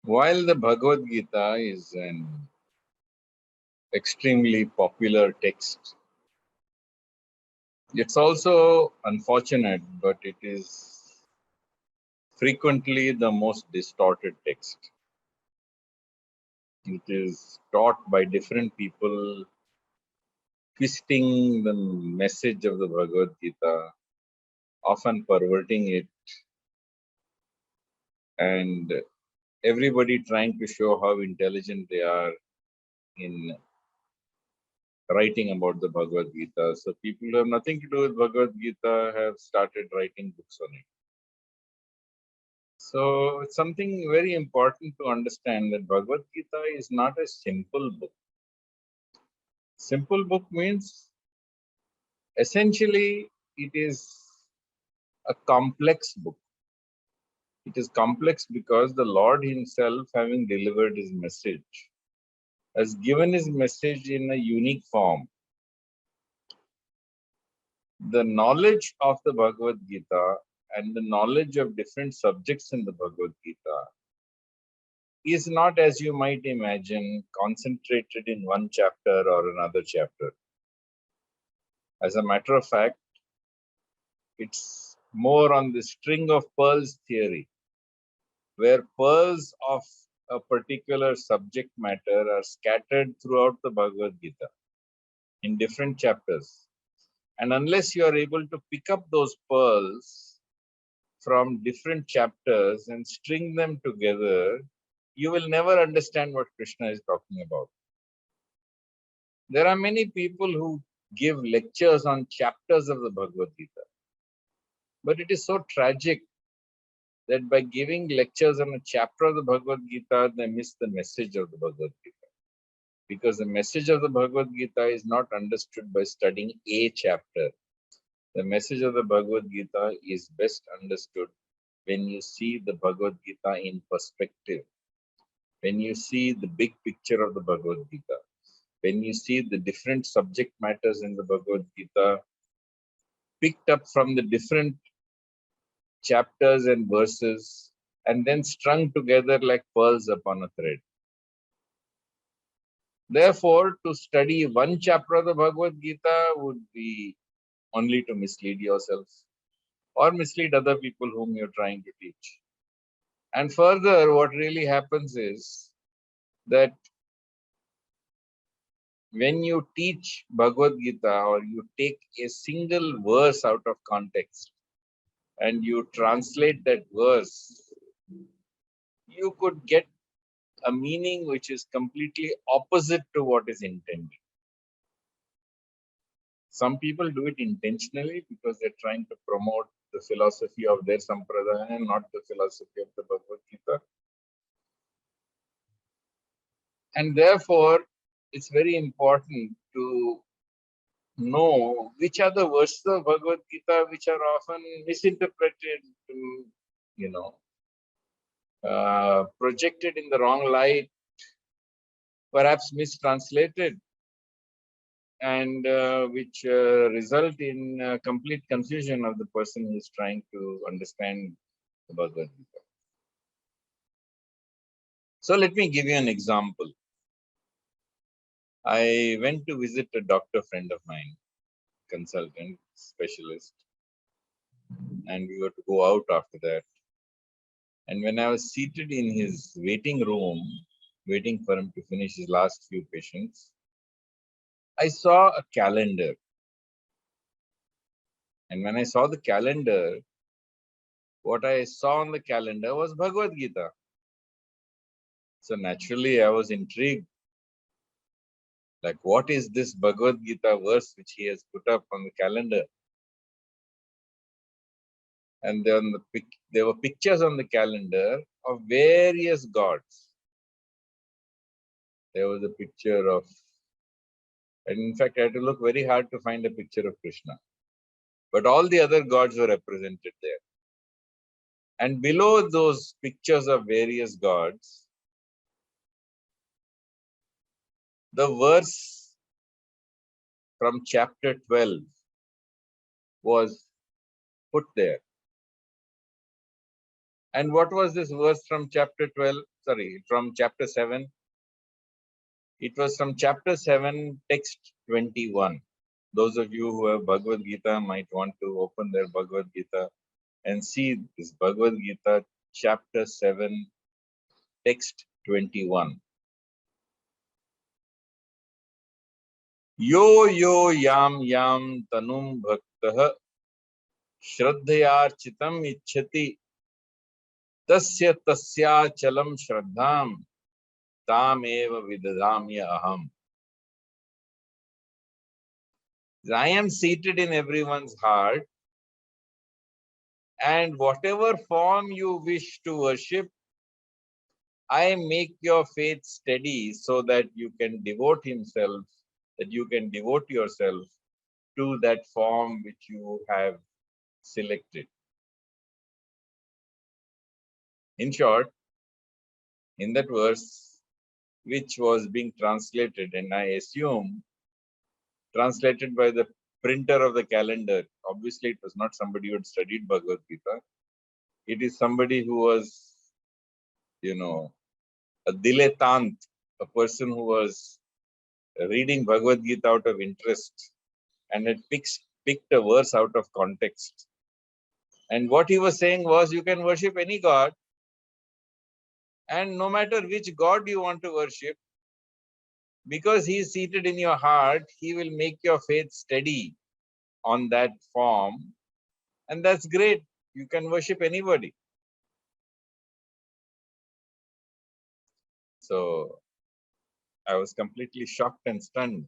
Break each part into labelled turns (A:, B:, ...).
A: While the Bhagavad Gita is an extremely popular text, it's also unfortunate, but it is frequently the most distorted text. It is taught by different people, twisting the message of the Bhagavad Gita, often perverting it, and everybody trying to show how intelligent they are in writing about the Bhagavad Gita. So people who have nothing to do with Bhagavad Gita have started writing books on it. So it's something very important to understand that Bhagavad Gita is not a simple book. Simple book means essentially it is a complex book. It is complex because the Lord himself, having delivered his message, has given his message in a unique form. The knowledge of the Bhagavad Gita and the knowledge of different subjects in the Bhagavad Gita is not, as you might imagine, concentrated in one chapter or another chapter. As a matter of fact, it's more on the string of pearls theory, where pearls of a particular subject matter are scattered throughout the Bhagavad Gita in different chapters. And unless you are able to pick up those pearls from different chapters and string them together, you will never understand what Krishna is talking about. There are many people who give lectures on chapters of the Bhagavad Gita. But it is so tragic that by giving lectures on a chapter of the Bhagavad Gita, they miss the message of the Bhagavad Gita. Because the message of the Bhagavad Gita is not understood by studying a chapter. The message of the Bhagavad Gita is best understood when you see the Bhagavad Gita in perspective, when you see the big picture of the Bhagavad Gita, when you see the different subject matters in the Bhagavad Gita picked up from the different chapters and verses and then strung together like pearls upon a thread. Therefore, to study one chapter of the Bhagavad Gita would be only to mislead yourself or mislead other people whom you're trying to teach. And further, what really happens is that when you teach Bhagavad Gita or you take a single verse out of context and you translate that verse, you could get a meaning which is completely opposite to what is intended. Some people do it intentionally because they're trying to promote the philosophy of their sampradaya and not the philosophy of the Bhagavad Gita. And therefore, it's very important to know which are the verses of Bhagavad Gita which are often misinterpreted, projected in the wrong light, perhaps mistranslated, and which result in complete confusion of the person who is trying to understand the Bhagavad Gita. So let me give you an example. I went to visit a doctor friend of mine, consultant, specialist, and we were to go out after that. And when I was seated in his waiting room, waiting for him to finish his last few patients, I saw a calendar. And when I saw the calendar, what I saw on the calendar was Bhagavad Gita. So naturally, I was intrigued. Like, what is this Bhagavad Gita verse which he has put up on the calendar? And then there were pictures on the calendar of various gods. There was a picture of, and in fact, I had to look very hard to find a picture of Krishna. But all the other gods were represented there. And below those pictures of various gods, the verse from chapter 12 was put there. And what was this verse from chapter 12? Sorry, from chapter 7? It was from chapter 7, text 21. Those of you who have Bhagavad Gita might want to open their Bhagavad Gita and see this Bhagavad Gita, chapter 7, text 21. Yo yo yam yam tanum bhaktah shraddhayarchitam ichhati tasya tasya chalam shraddham tam eva vidadamya aham. I am seated in everyone's heart, and whatever form you wish to worship, I make your faith steady so that you can devote yourself to that form which you have selected. In short, in that verse, which was being translated, and I assume translated by the printer of the calendar. Obviously, it was not somebody who had studied Bhagavad Gita. It is somebody who was, a dilettante, a person who was reading Bhagavad Gita out of interest and had picked a verse out of context. And what he was saying was, you can worship any god, and no matter which god you want to worship, because he is seated in your heart, he will make your faith steady on that form. And that's great. You can worship anybody. So I was completely shocked and stunned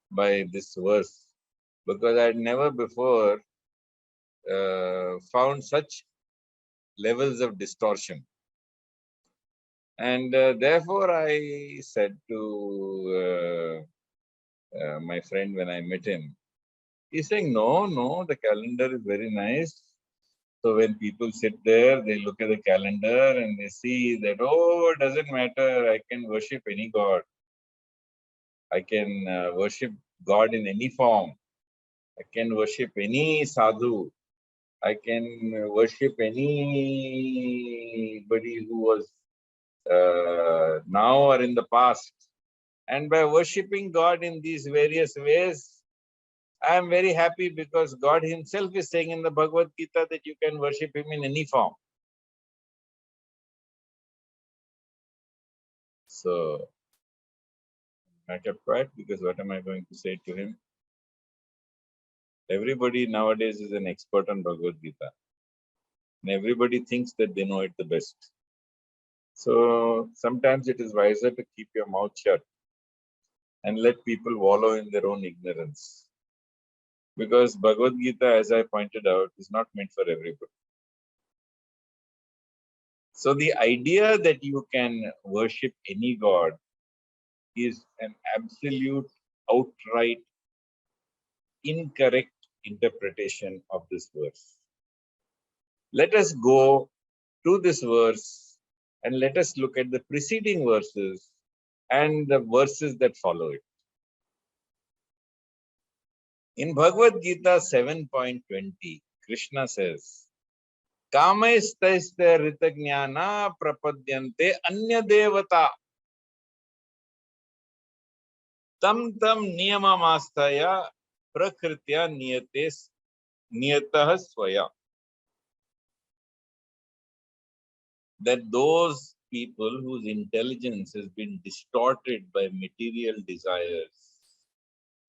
A: by this verse, because I had never before found such levels of distortion. And therefore I said to my friend when I met him, he's saying, no, the calendar is very nice. So when people sit there, they look at the calendar and they see that, oh, it doesn't matter, I can worship any god. I can worship God in any form. I can worship any sadhu. I can worship anybody who was now or in the past. And by worshipping God in these various ways, I am very happy, because God himself is saying in the Bhagavad Gita that you can worship him in any form. So I kept quiet, because what am I going to say to him? Everybody nowadays is an expert on Bhagavad Gita. And everybody thinks that they know it the best. So sometimes it is wiser to keep your mouth shut and let people wallow in their own ignorance. Because Bhagavad Gita, as I pointed out, is not meant for everybody. So the idea that you can worship any god is an absolute, outright, incorrect interpretation of this verse. Let us go to this verse and let us look at the preceding verses and the verses that follow it. In Bhagavad Gita 7.20, Krishna says, Kamaisthaistha ritagnyana prapadyante anya devata tam niyamamastaya prakritya niyatah swaya. That those people whose intelligence has been distorted by material desires,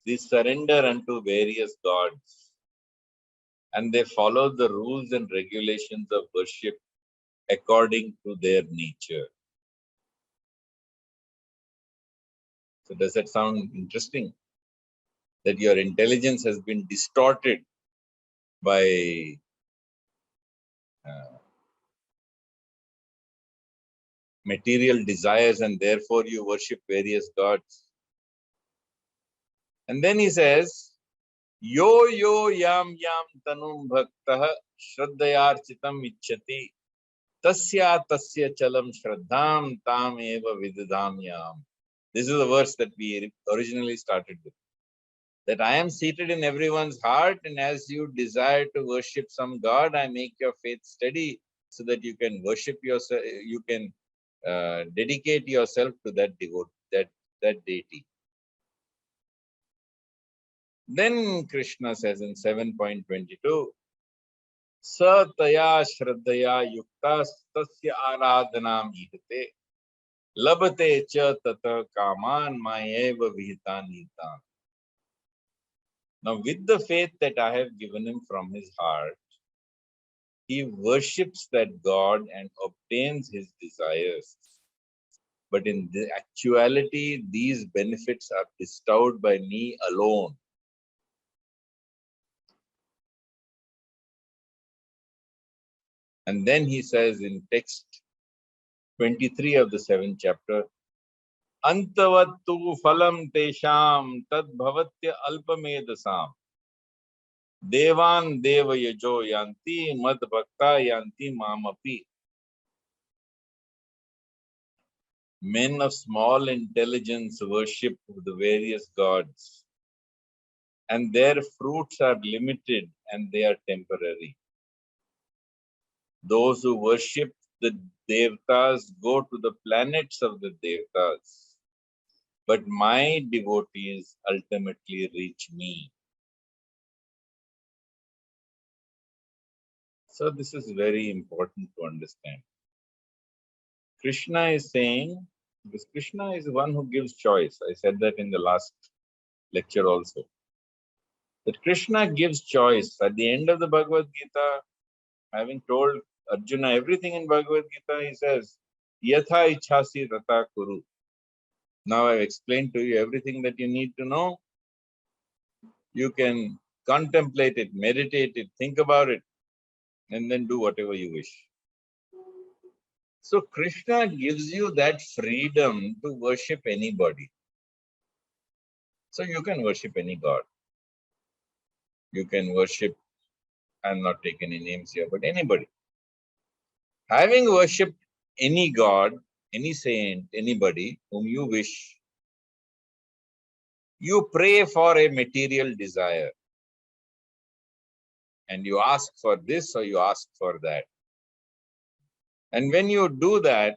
A: they surrender unto various gods, and they follow the rules and regulations of worship according to their nature. So does that sound interesting? That your intelligence has been distorted by material desires, and therefore you worship various gods. And then he says, Yo yo yam tanum bhaktah shraddhayarchitam ichhati tasya chalam shraddham tam eva vidadamyam. This is the verse that we originally started with. That I am seated in everyone's heart, and as you desire to worship some god, I make your faith steady so that you can worship yourself, you can dedicate yourself to that that deity. Then Krishna says in 7.22, Sataya Shraddhaya Yukta Tasya Aradhanam Ihate Labate Cha Tata Kaman Mayeva Vihitanita. Now, with the faith that I have given him from his heart, he worships that God and obtains his desires. But in the actuality, these benefits are bestowed by me alone. And then he says in text 23 of the 7th chapter, Antavattu phalam tesham tad bhavatya alpamedasam devan deva yajo yanti mad bhakta yanti mamapi. Men of small intelligence worship the various gods, and their fruits are limited and they are temporary. Those who worship the Devtas go to the planets of the Devtas, but my devotees ultimately reach me. So this is very important to understand. Krishna is saying, because Krishna is the one who gives choice. I said that in the last lecture also. That Krishna gives choice. At the end of the Bhagavad Gita, having told Arjuna everything in Bhagavad Gita, he says, Yatha ichhasi tata kuru. Now I've explained to you everything that you need to know. You can contemplate it, meditate it, think about it, and then do whatever you wish. So Krishna gives you that freedom to worship anybody. So you can worship any god. You can worship, I'm not taking any names here, but anybody. Having worshipped any god, any saint, anybody whom you wish, you pray for a material desire. And you ask for this or you ask for that. And when you do that,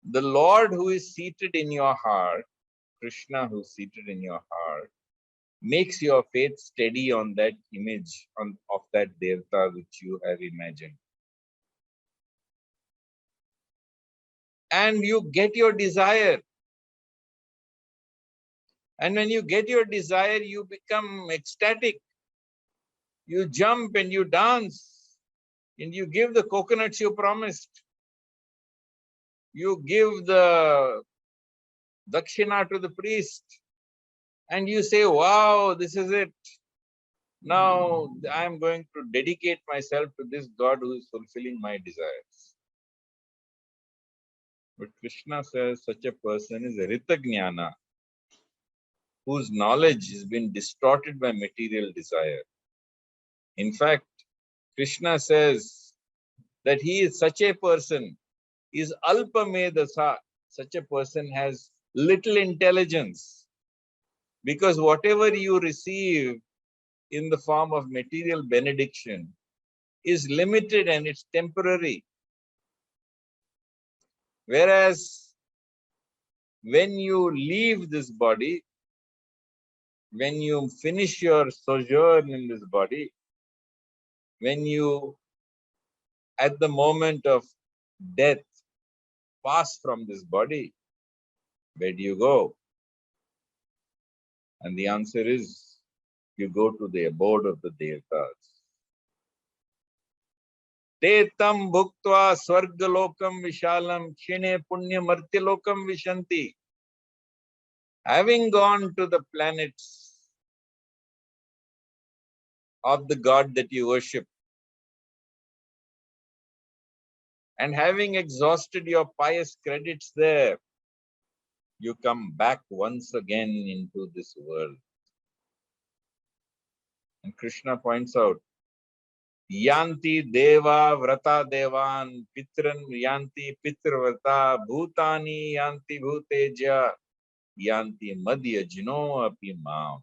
A: the Lord who is seated in your heart, Krishna who is seated in your heart, makes your faith steady on that image of that Devta which you have imagined. And you get your desire. And when you get your desire, you become ecstatic. You jump and you dance. And you give the coconuts you promised. You give the dakshina to the priest. And you say, wow, this is it. Now I am going to dedicate myself to this God who is fulfilling my desires. But Krishna says such a person is Rita Jnana, whose knowledge has been distorted by material desire. In fact, Krishna says that he is such a person, is alpamedasa, such a person has little intelligence. Because whatever you receive in the form of material benediction is limited and it's temporary. Whereas when you leave this body, when you finish your sojourn in this body, when you, at the moment of death, pass from this body, where do you go? And the answer is, you go to the abode of the Devtas. Te tam bhuktva swargalokam vishalam kshine punya martyalokam vishanti. Having gone to the planets of the God that you worship, and having exhausted your pious credits there, you come back once again into this world. And Krishna points out, Yanti deva vrata devan pitran yanti pitrvrata bhutani yanti bhuteja yanti madhyajno api mam.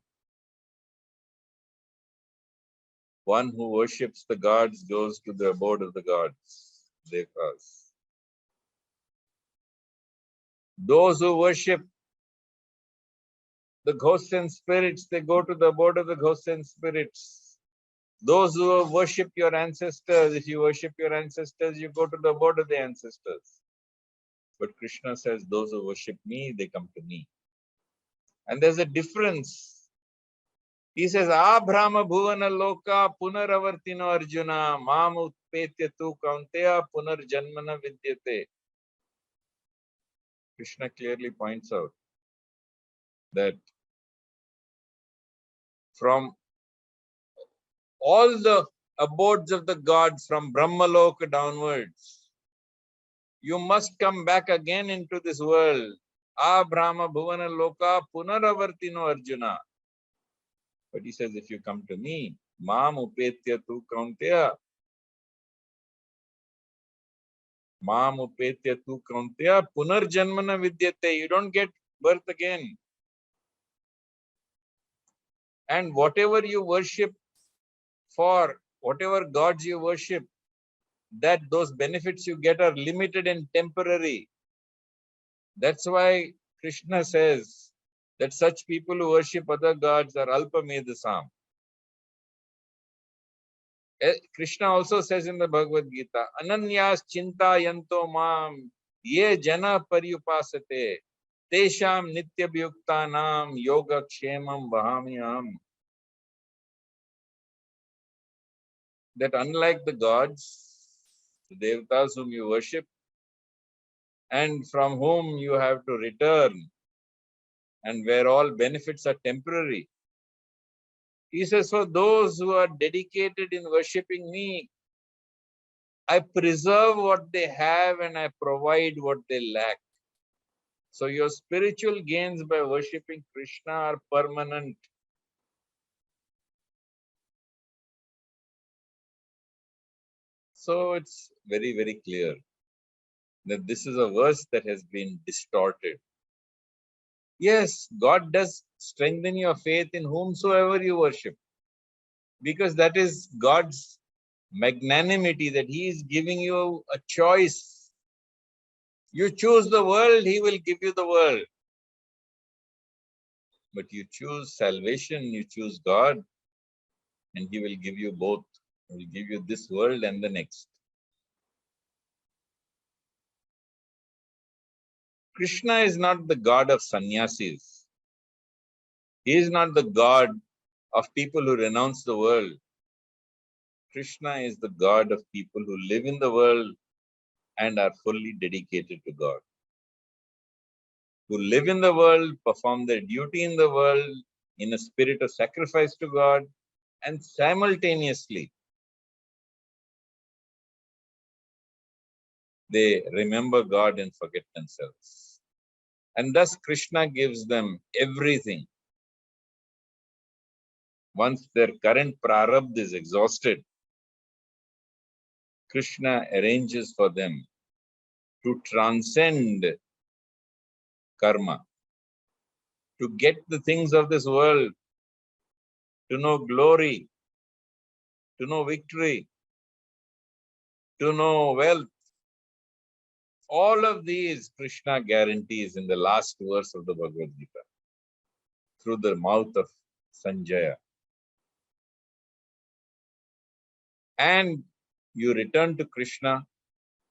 A: One who worships the gods goes to the abode of the gods. Devas. Those who worship the ghosts and spirits, they go to the abode of the ghosts and spirits. Those who worship your ancestors, if you worship your ancestors, you go to the abode of the ancestors. But Krishna says, those who worship me, they come to me. And there's a difference. He says, Brahma bhuvana loka punaravartino arjuna mam utpetya tu kaunteya punarjanmana vidyate. Krishna clearly points out that from all the abodes of the gods from Brahmaloka downwards, you must come back again into this world. Brahma bhuvana loka punaravartino arjuna. But he says, if you come to me, mam upetya tu kaunteya, mam upetya tu kaunteya punarjanmana vidyate. You don't get birth again. And whatever you worship for, whatever gods you worship, that those benefits you get are limited and temporary. That's why Krishna says that such people who worship other gods are alpamedasam. Krishna also says in the Bhagavad Gita, Ananyas chinta yanto mam ye jana paryupasate tesham nityabhyuktanam yoga kshemam vahamyam. That unlike the gods, the devatas whom you worship, and from whom you have to return, and where all benefits are temporary. He says, for those who are dedicated in worshipping me, I preserve what they have and I provide what they lack. So your spiritual gains by worshipping Krishna are permanent. So it's very, very clear that this is a verse that has been distorted. Yes, God does strengthen your faith in whomsoever you worship, because that is God's magnanimity, that He is giving you a choice. You choose the world, He will give you the world. But you choose salvation, you choose God, and He will give you both. He will give you this world and the next. Krishna is not the God of sannyasis. He is not the God of people who renounce the world. Krishna is the God of people who live in the world and are fully dedicated to God. Who live in the world, perform their duty in the world in a spirit of sacrifice to God, and simultaneously they remember God and forget themselves. And thus Krishna gives them everything. Once their current prarabdha is exhausted, Krishna arranges for them to transcend karma, to get the things of this world, to know glory, to know victory, to know wealth. All of these Krishna guarantees in the last verse of the Bhagavad Gita through the mouth of Sanjaya. And you return to Krishna,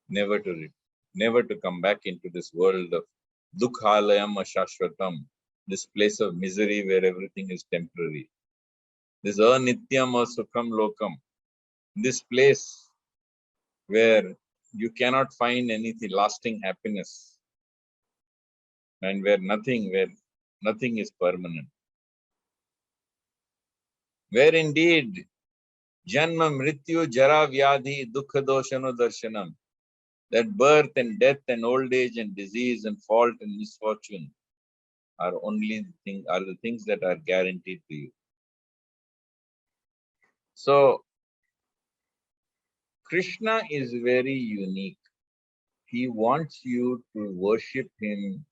A: never to come back into this world of dukhalayam ashashvatam, this place of misery where everything is temporary. This anityam sukham lokam, this place where you cannot find anything lasting happiness, and where nothing is permanent. Where indeed janma mrityu jara vyadhi dukha doshano darshanam, that birth and death and old age and disease and fault and misfortune are the things that are guaranteed to you. So Krishna is very unique. He wants you to worship him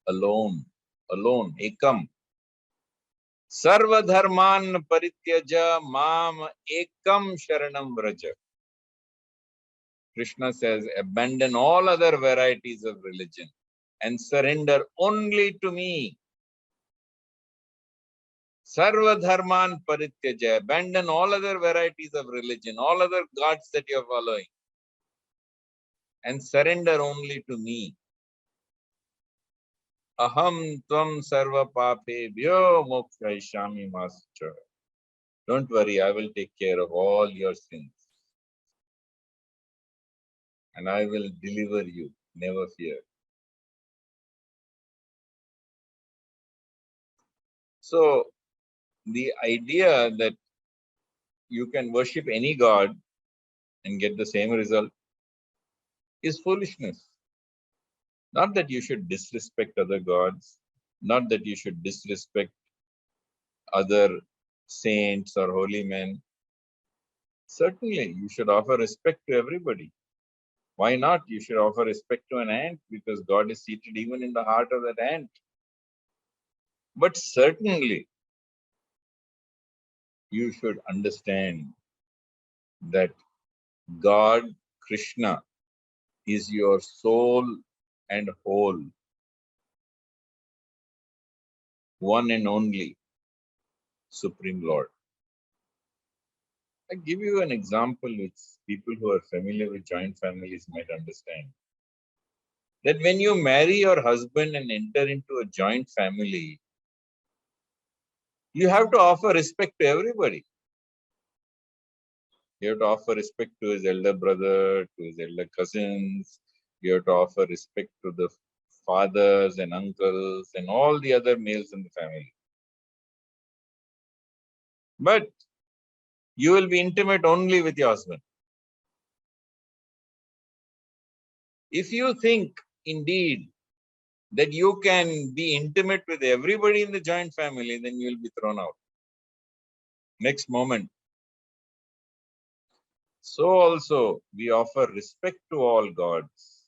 A: alone, ekam. Sarva dharman parityaja mam ekam sharanam vraja. Krishna says, abandon all other varieties of religion and surrender only to me. Sarva dharman parityaja. Abandon all other varieties of religion, all other gods that you are following, and surrender only to me. Aham tvam sarva papebhyo mokshayishami master. Don't worry, I will take care of all your sins. And I will deliver you, never fear. So, the idea that you can worship any god and get the same result is foolishness. Not that you should disrespect other gods, not that you should disrespect other saints or holy men. Certainly, you should offer respect to everybody. Why not? You should offer respect to an ant because God is seated even in the heart of that ant. But certainly, you should understand that God, Krishna, is your soul and whole, one and only Supreme Lord. I give you an example which people who are familiar with joint families might understand. That when you marry your husband and enter into a joint family, you have to offer respect to everybody. You have to offer respect to his elder brother, to his elder cousins. You have to offer respect to the fathers and uncles and all the other males in the family. But you will be intimate only with your husband. If you think indeed that you can be intimate with everybody in the joint family, then you will be thrown out. Next moment. So also we offer respect to all gods.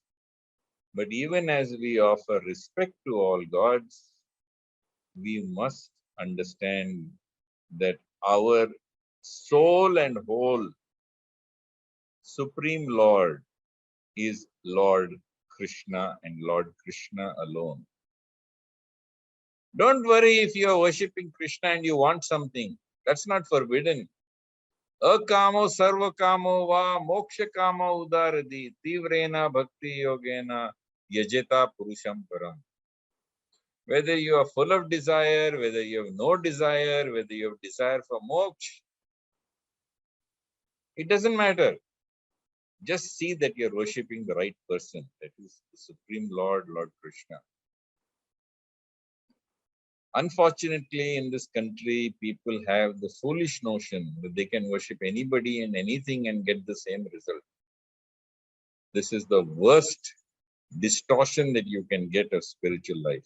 A: But even as we offer respect to all gods, we must understand that our soul and whole Supreme Lord is Lord Krishna and Lord Krishna alone. Don't worry if you are worshipping Krishna and you want something. That's not forbidden. Akamo sarvakamo va moksha kama udaradi tivrena bhakti yogena yajeta purusham param. Whether you are full of desire, whether you have no desire, whether you have desire for moksha, it doesn't matter. Just see that you're worshipping the right person. That is the Supreme Lord, Lord Krishna. Unfortunately, in this country, people have the foolish notion that they can worship anybody and anything and get the same result. This is the worst distortion that you can get of spiritual life.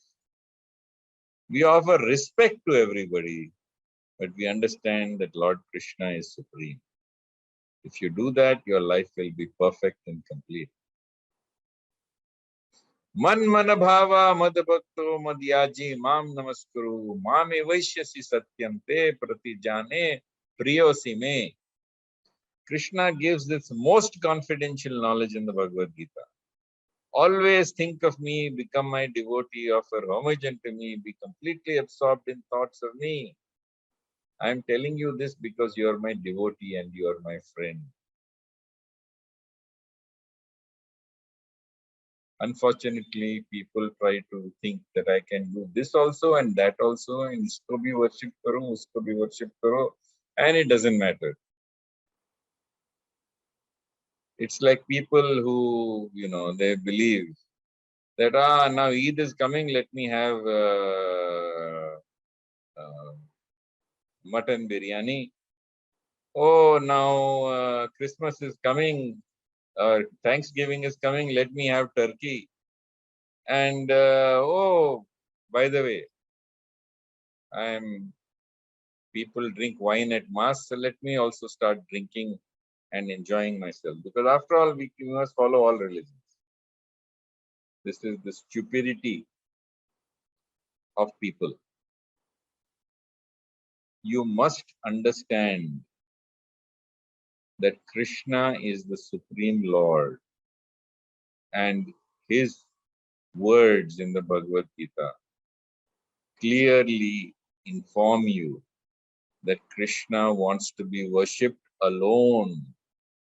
A: We offer respect to everybody, but we understand that Lord Krishna is supreme. If you do that, your life will be perfect and complete. मन मन भावा मद भक्तो मदयाजी माम नमस्कुरु मामे वैश्यसि सत्यम ते प्रति जाने प्रियोसि मे. Krishna gives this most confidential knowledge in the Bhagavad Gita. Always think of me, become my devotee, offer homage unto me, be completely absorbed in thoughts of me. I am telling you this because you are my devotee and you are my friend. Unfortunately, people try to think that I can do this also and that also, and isko bhi worship karo, usko bhi worship karo, and it doesn't matter. It's like people who, they believe that, now Eid is coming, let me have mutton biryani. Oh, now Christmas is coming, Thanksgiving is coming, let me have turkey. And, oh, by the way, people drink wine at mass, so let me also start drinking and enjoying myself. Because after all, we must follow all religions. This is the stupidity of people. you must understand that Krishna is the Supreme Lord, and his words in the Bhagavad Gita clearly inform you that Krishna wants to be worshipped alone.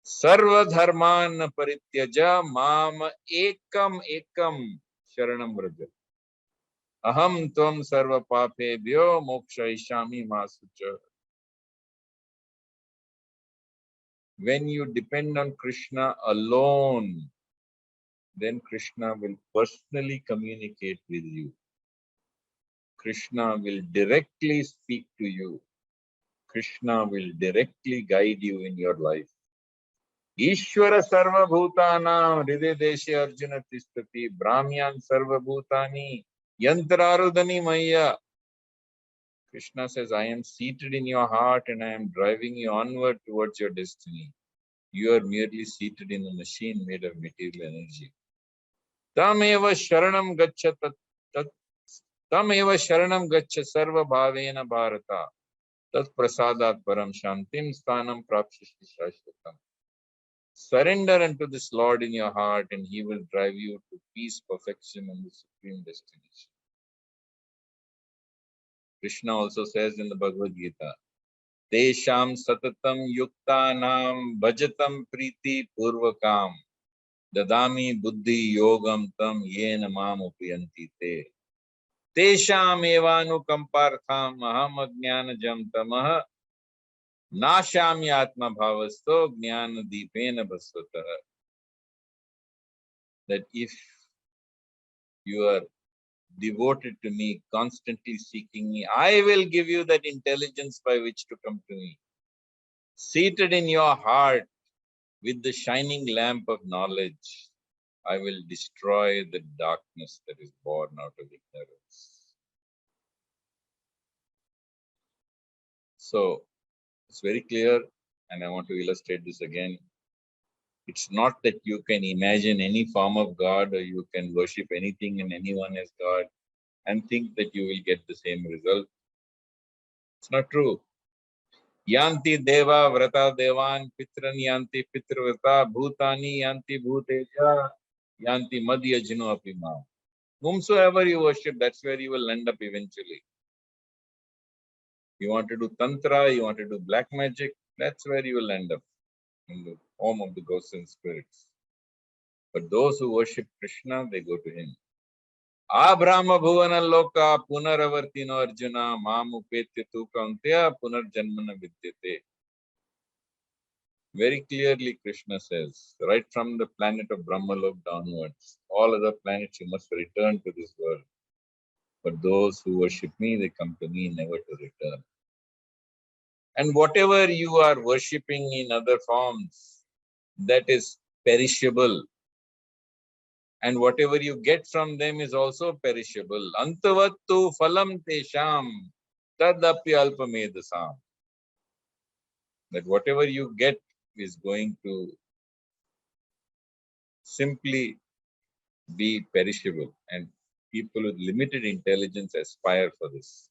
A: Sarva dharman parityaja mam ekam ekam sharanam vraja. Aham tvam sarva papebhyo mokshayishami masucha. When you depend on Krishna alone, then Krishna will personally communicate with you. Krishna will directly speak to you. Krishna will directly guide you in your life. Ishvara sarva bhutanam hriday deshe arjuna tishtati brahmyan sarva bhutani yantrarudani maya. Krishna says, I am seated in your heart and I am driving you onward towards your destiny. You are merely seated in a machine made of material energy. Tameva sharanam gaccha tameva sharanam gaccha sarva bhavena bharata tat prasadat param shantim sthanam prapshishi shashvatam. Surrender unto this Lord in your heart and he will drive you to peace, perfection and the supreme destination. Krishna also says in the Bhagavad Gita, Tesham satatam yuktanam bhajatam priti purvakam dadami buddhi yogam tam yena mam upayanti te. Tesham evanukampartham aham ajnanajam tamah nashami atma bhavasto jnana deepena bhasvatah. That if you are devoted to me, constantly seeking me, I will give you that intelligence by which to come to me. Seated in your heart with the shining lamp of knowledge, I will destroy the darkness that is born out of ignorance. So, it's very clear, and I want to illustrate this again. It's not that you can imagine any form of God or you can worship anything and anyone as God and think that you will get the same result. It's not true. Yanti deva vrata devan pitran yanti pitrvrata bhutani yanti bhuteja yanti madhyajno apima. Whomsoever you worship, that's where you will end up eventually. You want to do tantra, you want to do black magic, that's where you will end up, in the form of the ghosts and spirits. But those who worship Krishna, they go to him. Abrahma bhuvana loka punaravartino arjuna mamu petya tu kauntya punarjanmana vidyate. Very clearly Krishna says, right from the planet of Brahmalok downwards, all other planets you must return to this world. But those who worship me, they come to me never to return. And whatever you are worshipping in other forms, that is perishable. And whatever you get from them is also perishable. Antavattu phalam tesham tadapi alpamedasam. That whatever you get is going to simply be perishable. And people with limited intelligence aspire for this.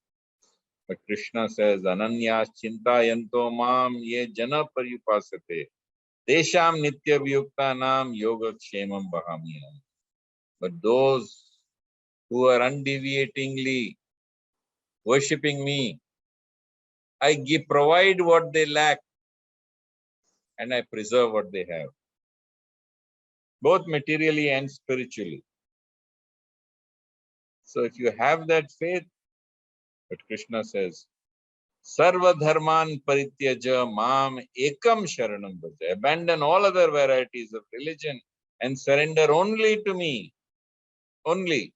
A: But Krishna says, Ananyas chintayanto mam ye jana paryupasate desham nitya vyuktanam yoga kshemam bahamiyam. But those who are undeviatingly worshipping me, I provide what they lack and I preserve what they have, both materially and spiritually. So if you have that faith, but Krishna says, Sarva dharman parityaja mam ekam sharanam bhaja. Abandon all other varieties of religion and surrender only to me. Only.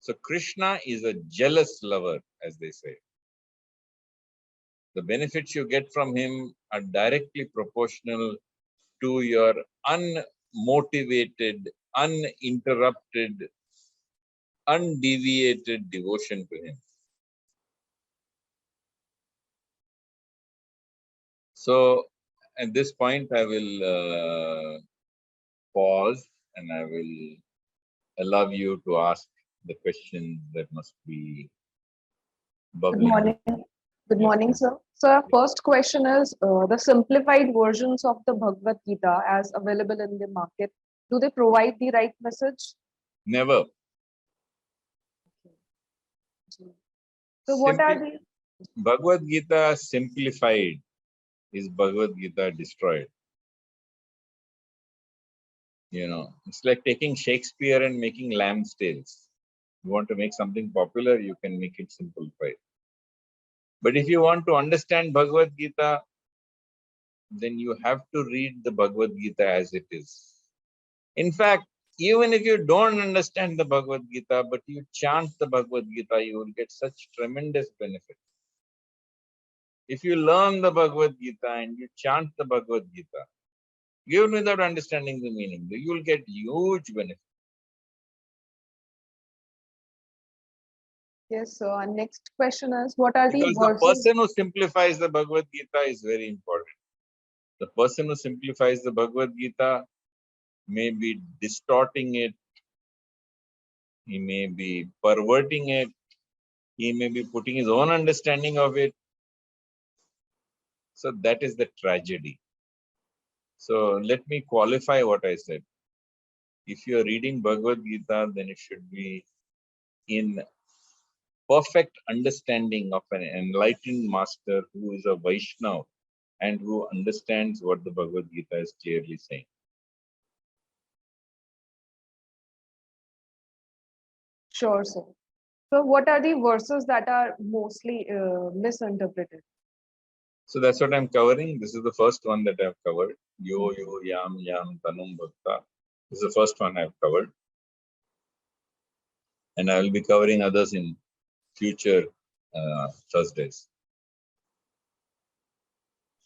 A: So Krishna is a jealous lover, as they say. The benefits you get from him are directly proportional to your unmotivated, uninterrupted, undeviated devotion to him. So at this point, I will pause and I will allow you to ask the questions that must be
B: Good
A: bubbling.
B: morning. Good
A: Yes.
B: morning, sir. So, our first question is the simplified versions of the Bhagavad Gita as available in the market. Do they provide the right message?
A: Never.
B: So, what are
A: Simply,
B: the
A: Bhagavad Gita simplified is Bhagavad Gita destroyed. You know, it's like taking Shakespeare and making lamb's tales. You want to make something popular, you can make it simplified. But if you want to understand Bhagavad Gita, then you have to read the Bhagavad Gita as it is. In fact, even if you don't understand the Bhagavad Gita, but you chant the Bhagavad Gita, you will get such tremendous benefit. If you learn the Bhagavad Gita and you chant the Bhagavad Gita, even without understanding the meaning, you will get huge benefit.
B: yes? So, our next question is what are the
A: Because the
B: verses?
A: person who simplifies the Bhagavad Gita is very important. The person who simplifies the Bhagavad Gita may be distorting it, he may be perverting it, he may be putting his own understanding of it. So that is the tragedy. So let me qualify what I said. If you are reading Bhagavad Gita, then it should be in perfect understanding of an enlightened master who is a Vaishnava and who understands what the Bhagavad Gita is clearly saying.
B: Sure, sir. So, what are the verses that are mostly misinterpreted?
A: So that's what I'm covering. This is the first one that I've covered. Yo, yo, yam, yam, tanum, bhakta. This is the first one I've covered. And I will be covering others in future Thursdays.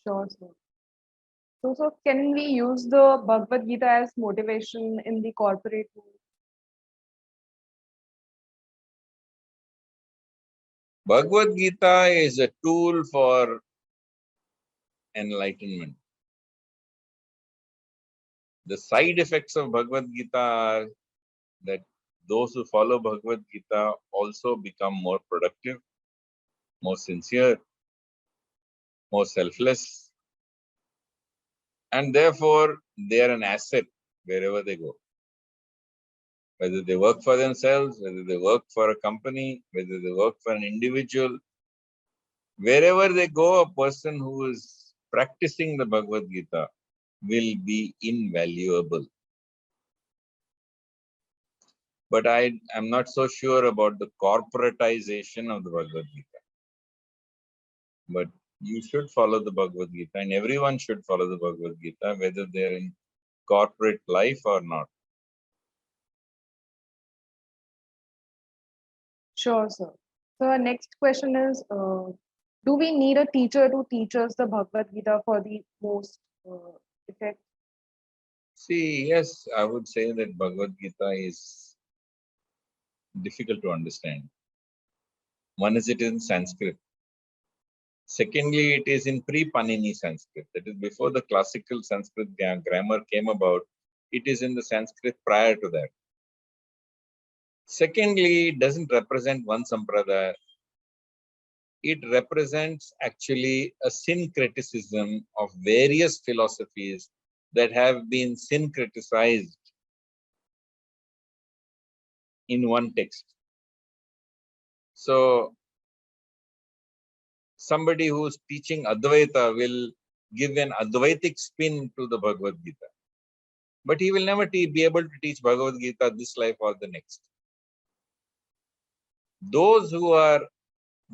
B: Sure, sir. So, can we use the Bhagavad Gita as motivation in the corporate world?
A: Bhagavad Gita is a tool for enlightenment. The side effects of Bhagavad Gita are that those who follow Bhagavad Gita also become more productive, more sincere, more selfless, and therefore they are an asset wherever they go. Whether they work for themselves, whether they work for a company, whether they work for an individual, wherever they go, a person who is practicing the Bhagavad Gita will be invaluable. But I am not so sure about the corporatization of the Bhagavad Gita. But you should follow the Bhagavad Gita, and everyone should follow the Bhagavad Gita, whether they're in corporate life or not.
B: Sure, sir. So our next question is, do we need a teacher to teach us the Bhagavad Gita for the most effect?
A: See, yes, I would say that Bhagavad Gita is difficult to understand. One is it is in Sanskrit. Secondly, it is in pre-Panini Sanskrit. That is before the classical Sanskrit grammar came about. It is in the Sanskrit prior to that. Secondly, it doesn't represent one sampradaya. It represents actually a syncretism of various philosophies that have been syncretized in one text. So somebody who's teaching Advaita will give an Advaitic spin to the Bhagavad Gita. But he will never be able to teach Bhagavad Gita this life or the next. Those who are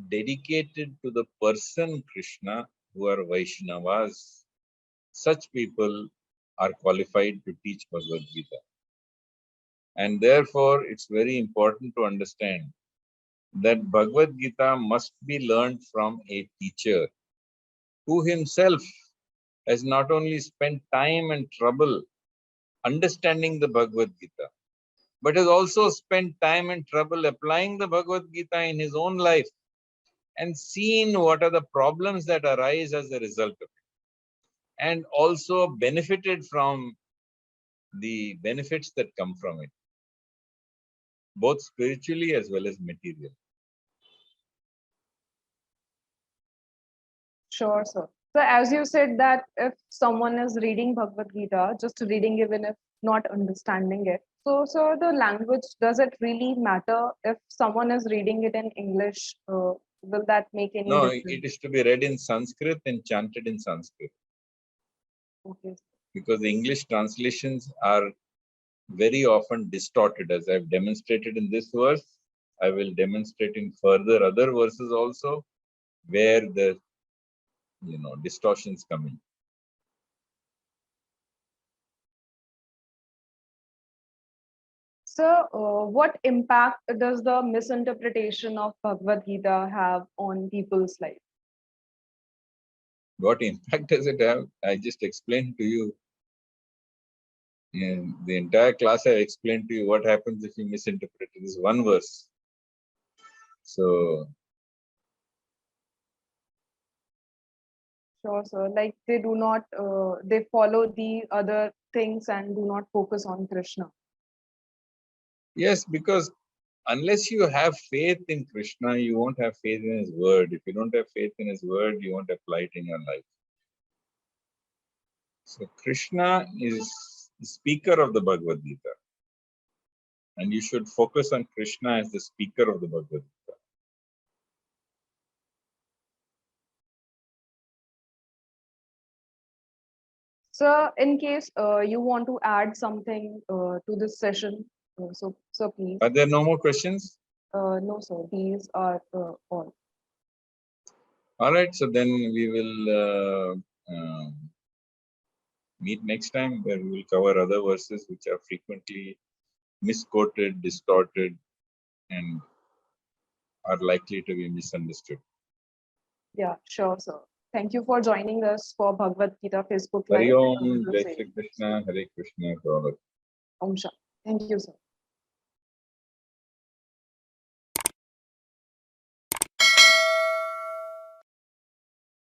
A: dedicated to the person Krishna, who are Vaishnavas, such people are qualified to teach Bhagavad Gita. And therefore, it's very important to understand that Bhagavad Gita must be learned from a teacher who himself has not only spent time and trouble understanding the Bhagavad Gita, but has also spent time and trouble applying the Bhagavad Gita in his own life and seen what are the problems that arise as a result of it, and also benefited from the benefits that come from it, both spiritually as well as materially.
B: Sure, sir. So as you said that if someone is reading Bhagavad Gita, just reading even if not understanding it. So the language, does it really matter if someone is reading it in English? Will that make any
A: No,
B: difference?
A: it is to be read in Sanskrit and chanted in Sanskrit.
B: Okay.
A: Because the English translations are very often distorted, as I've demonstrated in this verse. I will demonstrate in further other verses also, where the distortions come in.
B: So, what impact does the misinterpretation of Bhagavad Gita have on people's life?
A: What impact does it have? I just explained to you. In the entire class, I explained to you what happens if you misinterpret this one verse. So,
B: Sure, sir. Like they do not, they follow the other things and do not focus on Krishna.
A: yes, because unless you have faith in Krishna, you won't have faith in his word. If you don't have faith in his word, you won't apply it in your life. So Krishna is the speaker of the Bhagavad Gita. And you should focus on Krishna as the speaker of the Bhagavad Gita.
B: So, in case you want to add something to this session, so please.
A: Are there no more questions?
B: No, sir. These are all.
A: All right, so then we will meet next time, where we will cover other verses which are frequently misquoted, distorted, and are likely to be misunderstood.
B: Yeah, sure, sir. Thank you for joining us for Bhagavad Gita Facebook
A: Hari
B: Live.
A: Om, Jai Shri Krishna, Hare Krishna, to all of you.
B: Om Shanti. Thank you, sir.